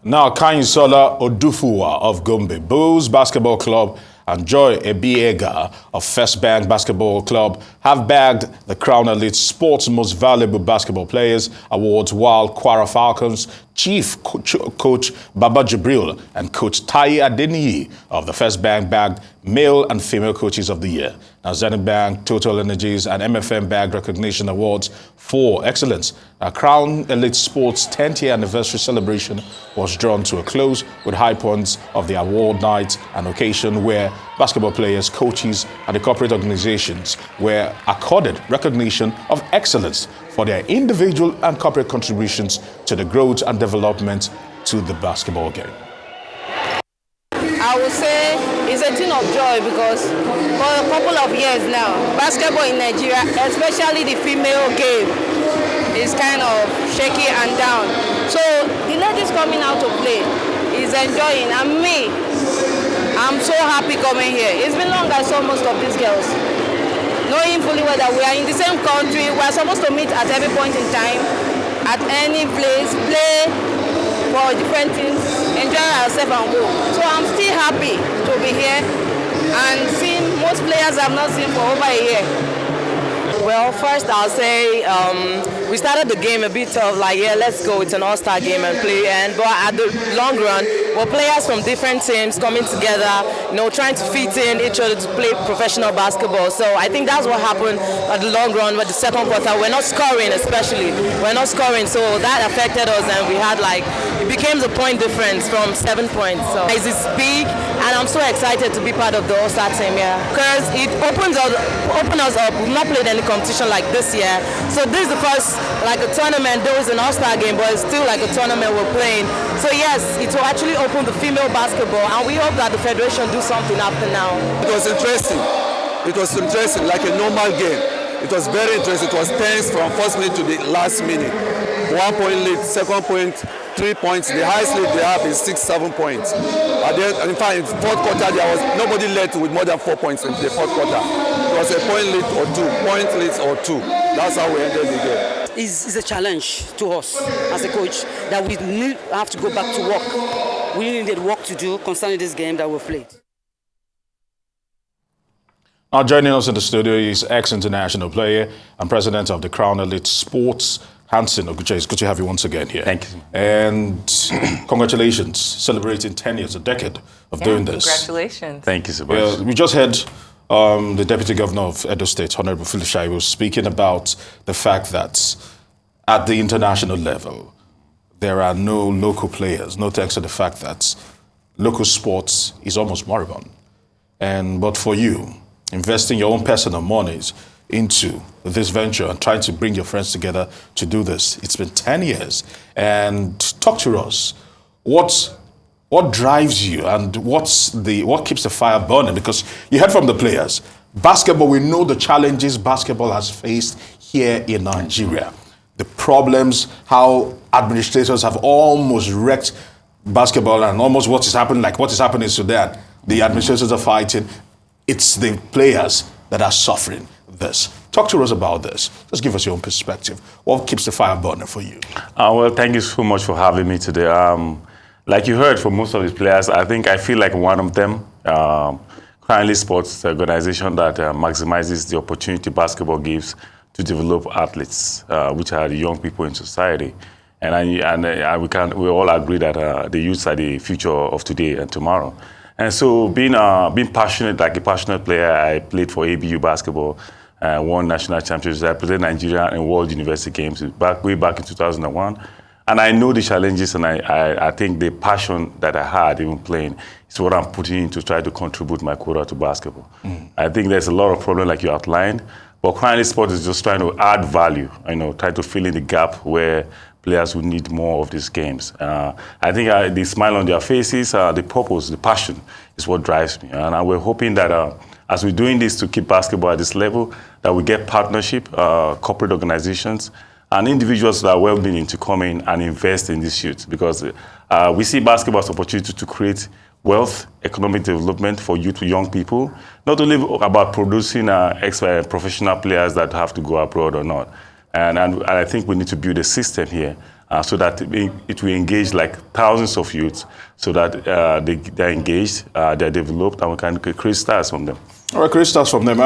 Now, Kanyinsola Odufuwa of Gombe Bulls Basketball Club and Joy Ebiega of First Bank Basketball Club have bagged the Crown Elite Sports Most Valuable Basketball Players Awards, while Kwara Falcons Chief Coach Baba Jibril and Coach Tai Adeniyi of the First Bank bagged Male and Female Coaches of the Year. Now, Zenith Bank, Total Energies and MFM bagged recognition awards for excellence. Our Crown Elite Sports 10th year anniversary celebration was drawn to a close with high points of the award night, an occasion where basketball players, coaches, and the corporate organizations were accorded recognition of excellence for their individual and corporate contributions to the growth and development to the basketball game. I would say it's a thing of joy because for a couple of years now, basketball in Nigeria, especially the female game, is kind of shaky and down. So the ladies coming out to play is enjoying, and me, I'm so happy coming here. It's been long I saw most of these girls. Knowing fully well that we are in the same country, we are supposed to meet at every point in time, at any place, play for different things, enjoy ourselves and go. So I'm still happy to be here and seeing most players I've not seen for over a year. Well, first I'll say we started the game a bit of like, yeah, let's go, it's an all-star game and play. But at the long run, we're players from different teams coming together, trying to fit in each other to play professional basketball. So I think that's what happened at the long run with the second quarter. We're not scoring, especially. We're not scoring, so that affected us, and we had it became the point difference from 7 points. So it's big, and I'm so excited to be part of the all-star team, yeah. Because it opens us up. We've not played any competition like this year. So this is the first, a tournament. There was an all-star game, but it's still like a tournament we're playing. So yes, it will actually open the female basketball, and we hope that the federation do something after now. It was interesting. It was interesting, like a normal game. It was very interesting. It was tense from first minute to the last minute. 1 point lead, second point, 3 points. The highest lead they have is 6-7 points. In fact, in the fourth quarter, there was nobody led with more than 4 points in the fourth quarter. It was a point lead or 2, point leads or 2. That's how we ended the game. It's a challenge to us as a coach that we have to go back to work. We needed work to do concerning this game that we've played. Now joining us in the studio is ex-international player and president of the Crown Elite Sports, Hanson. Oguche, it's good to have you once again here. Thank you. And congratulations, celebrating 10 years, a decade of doing this. Congratulations. Thank you so much. Yeah, we just heard the Deputy Governor of Edo State, Honorable Philip Shaibu, speaking about the fact that at the international level, there are no local players, no thanks to the fact that local sports is almost moribund. But for you, investing your own personal monies into this venture and trying to bring your friends together to do this, it's been 10 years. And talk to us, what drives you and what keeps the fire burning? Because you heard from the players, basketball, we know the challenges basketball has faced here in Nigeria. The problems, how administrators have almost wrecked basketball, and almost what is happening in Sudan. The administrators are fighting. It's the players that are suffering this. Talk to us about this. Just give us your own perspective. What keeps the fire burning for you? Well, thank you so much for having me today. Like you heard from most of these players, I feel like one of them. Currently, sports organization that maximizes the opportunity basketball gives to develop athletes, which are the young people in society. We all agree that the youths are the future of today and tomorrow. And so being passionate, like a passionate player, I played for ABU basketball, won national championships. I played Nigeria in World University Games way back in 2001. And I know the challenges, and I think the passion that I had even playing is what I'm putting in to try to contribute my quota to basketball. I think there's a lot of problems like you outlined, but currently sport is just trying to add value, try to fill in the gap where players would need more of these games. I think the smile on their faces, the purpose, the passion is what drives me. And we're hoping that as we're doing this to keep basketball at this level, that we get partnership, corporate organizations, and individuals that are well-meaning to come in and invest in these youth, because we see basketball as an opportunity to create wealth, economic development for youth, young people, not only about producing professional players that have to go abroad or not. And I think we need to build a system here so that it will engage like thousands of youths so that they're engaged, they're developed, and we can create stars from them. All right, create stars from them.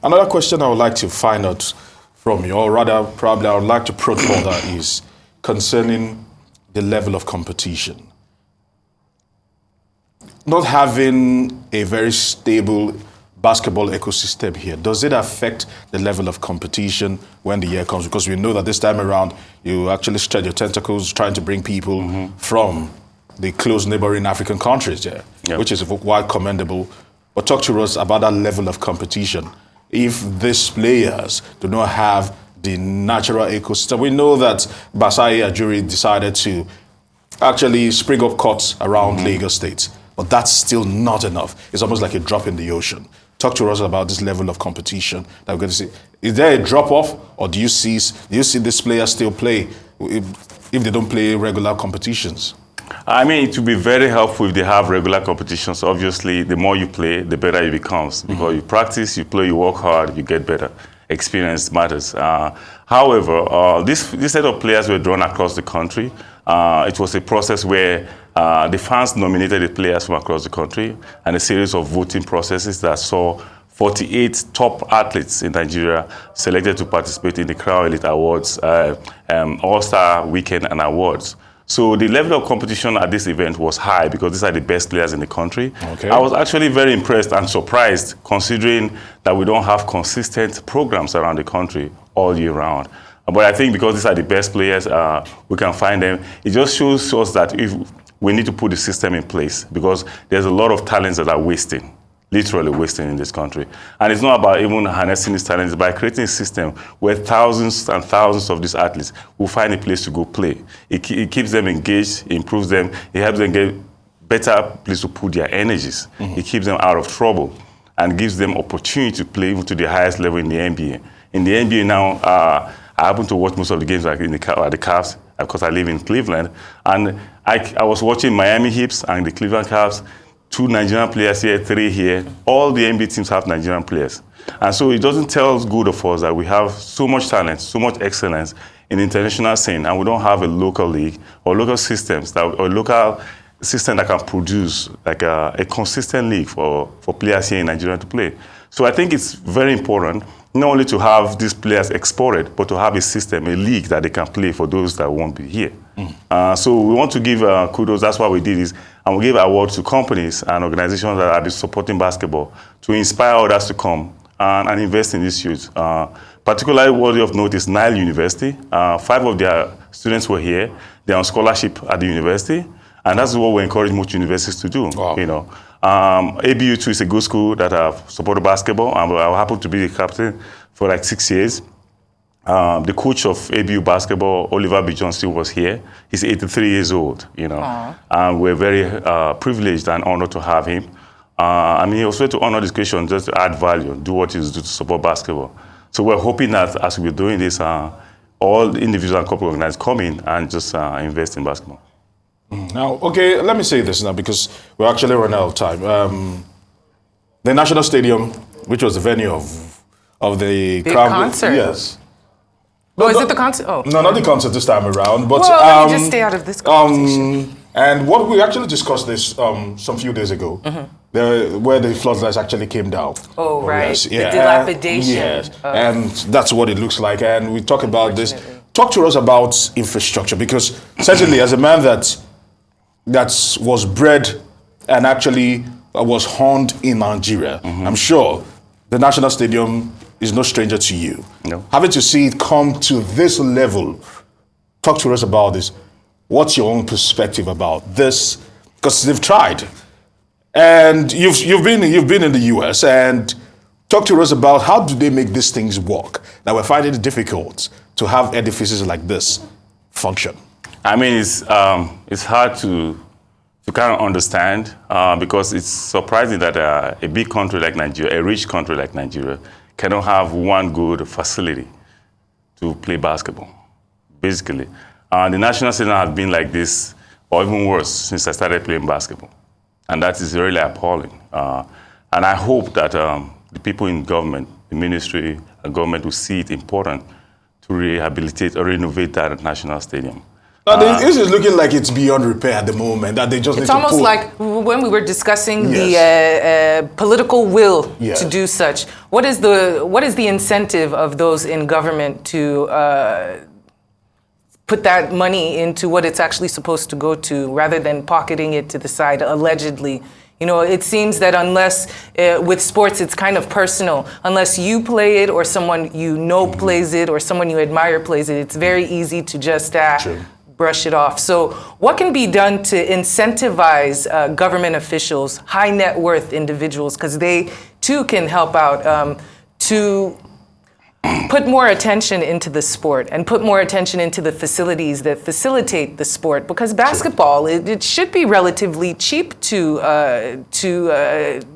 Another question I would like to find out from you, or rather, probably I would like to probe further, is concerning the level of competition. Not having a very stable basketball ecosystem here, does it affect the level of competition when the year comes? Because we know that this time around, you actually stretch your tentacles trying to bring people from the close neighboring African countries here, which is quite commendable. But talk to us about that level of competition. If these players do not have the natural ecosystem, we know that Basai Ajuri decided to actually spring up courts around Lagos State, but that's still not enough. It's almost like a drop in the ocean. Talk to us about this level of competition that we're going to see. Is there a drop-off, or do you see these players still play if they don't play regular competitions? I mean, it would be very helpful if they have regular competitions. Obviously, the more you play, the better it becomes. Because you practice, you play, you work hard, you get better. Experience matters. However, this set of players were drawn across the country. It was a process where the fans nominated the players from across the country, and a series of voting processes that saw 48 top athletes in Nigeria selected to participate in the Crown Elite Awards, All-Star Weekend and Awards. So the level of competition at this event was high because these are the best players in the country. Okay. I was actually very impressed and surprised, considering that we don't have consistent programs around the country all year round. But I think because these are the best players, we can find them. It just shows us that if we need to put the system in place, because there's a lot of talents that are wasting, literally wasting in this country. And it's not about even harnessing these talents, by creating a system where thousands and thousands of these athletes will find a place to go play. It keeps them engaged, it improves them, it helps them get better place to put their energies. It keeps them out of trouble and gives them opportunity to play even to the highest level in the NBA. In the NBA now, I happen to watch most of the games like at the Cavs, because I live in Cleveland, and I was watching Miami Heat and the Cleveland Cavs. 2 Nigerian players here, 3 here. All the NBA teams have Nigerian players. And so it doesn't tell us good of us that we have so much talent, so much excellence in the international scene, and we don't have a local league or local systems, or local system that can produce like a consistent league for players here in Nigeria to play. So I think it's very important not only to have these players exported, but to have a system, a league that they can play for those that won't be here. So we want to give kudos. That's why we did this. And we give awards to companies and organizations that have been supporting basketball to inspire others to come and invest in these youth. Particularly worthy of note is Nile University. 5 of their students were here. They're on scholarship at the university. And that's what we encourage most universities to do. Wow. You know, ABU too is a good school that have supported basketball. I happen to be the captain for like 6 years. The coach of ABU basketball, Oliver B. Johnston, was here. He's 83 years old, you know. And we're very privileged and honored to have him. I mean, he was here to honor this question, just to add value, do what he's doing to support basketball. So we're hoping that as we're doing this, all individual and corporate organizations come in and just invest in basketball. Now, okay, let me say this now because we're actually running out of time. The National Stadium, which was the venue of the Crown concert. Yes. Oh, is it the concert? Oh. No, not the concert this time around. But well, let me just stay out of this conversation. And what we actually discussed this some few days ago, where the floodlights actually came down. Oh, right. Yes. The dilapidation. Yes. And that's what it looks like. And we talk about this. Talk to us about infrastructure, because certainly as a man that was bred and actually was honed in Nigeria, I'm sure the National Stadium is no stranger to you. No. Having to see it come to this level, talk to us about this. What's your own perspective about this? Because they've tried, and you've been in the US, and talk to us about how do they make these things work. Now we're finding it difficult to have edifices like this function. I mean, it's hard to kind of understand because it's surprising that a big country like Nigeria, a rich country like Nigeria, cannot have one good facility to play basketball, basically. The national stadium has been like this, or even worse, since I started playing basketball. And that is really appalling. And I hope that the people in government, the ministry, and government will see it important to rehabilitate or renovate that national stadium. This is looking like it's beyond repair at the moment, that they just It's need to almost pull. like when we were discussing Yes. the political will Yes. to do such. What is the incentive of those in government to put that money into what it's actually supposed to go to, rather than pocketing it to the side, allegedly? You know, it seems that unless, with sports, it's kind of personal. Unless you play it or someone you know plays it or someone you admire plays it, it's very easy to just brush it off. So what can be done to incentivize government officials, high net worth individuals, because they too can help out, to put more attention into the sport and put more attention into the facilities that facilitate the sport? Because basketball, it should be relatively cheap to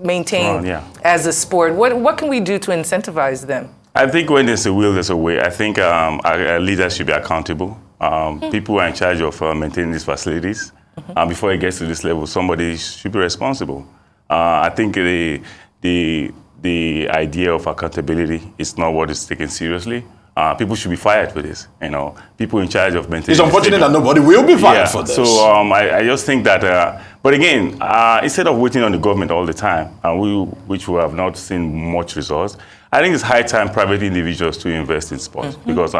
maintain as a sport. What can we do to incentivize them? I think when there's a will, there's a way. I think our leaders should be accountable. People who are in charge of maintaining these facilities, before it gets to this level, somebody should be responsible. I think the idea of accountability is not what is taken seriously. People should be fired for this. You know, people in charge of maintaining. It's unfortunate that nobody will be fired for this. So I just think that. But again, instead of waiting on the government all the time, which we have not seen much results, I think it's high time private individuals to invest in sports, because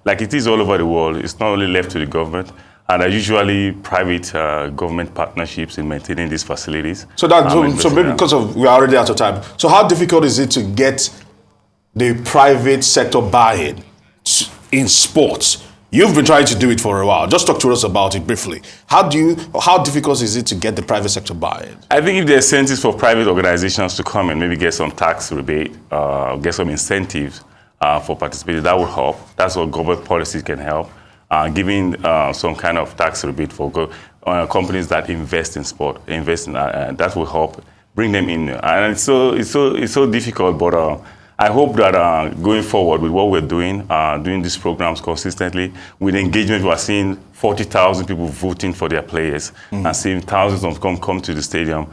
like it is all over the world, it's not only left to the government. And are usually private government partnerships in maintaining these facilities. So maybe because we're already out of time. So how difficult is it to get the private sector buy-in in sports? You've been trying to do it for a while. Just talk to us about it briefly. How difficult is it to get the private sector buy-in? I think if there are incentives for private organizations to come and maybe get some tax rebate, get some incentives for participating, that will help. That's what government policy can help. Giving some kind of tax rebate for companies that invest in sport, that will help bring them in. And it's so difficult, but I hope that going forward with what we're doing these programs consistently, with engagement, we're seeing 40,000 people voting for their players and seeing thousands of them come to the stadium.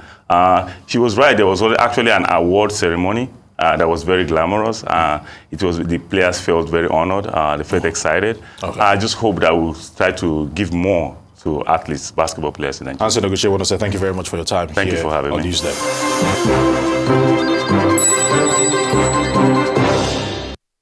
She was right. There was actually an award ceremony. That was very glamorous. The players felt very honored. They felt excited. Okay. I just hope that we'll try to give more to athletes, basketball players in Nigeria. Hanson, Oguche, I want to say thank you very much for your time. Thank you for having me. On Newsday.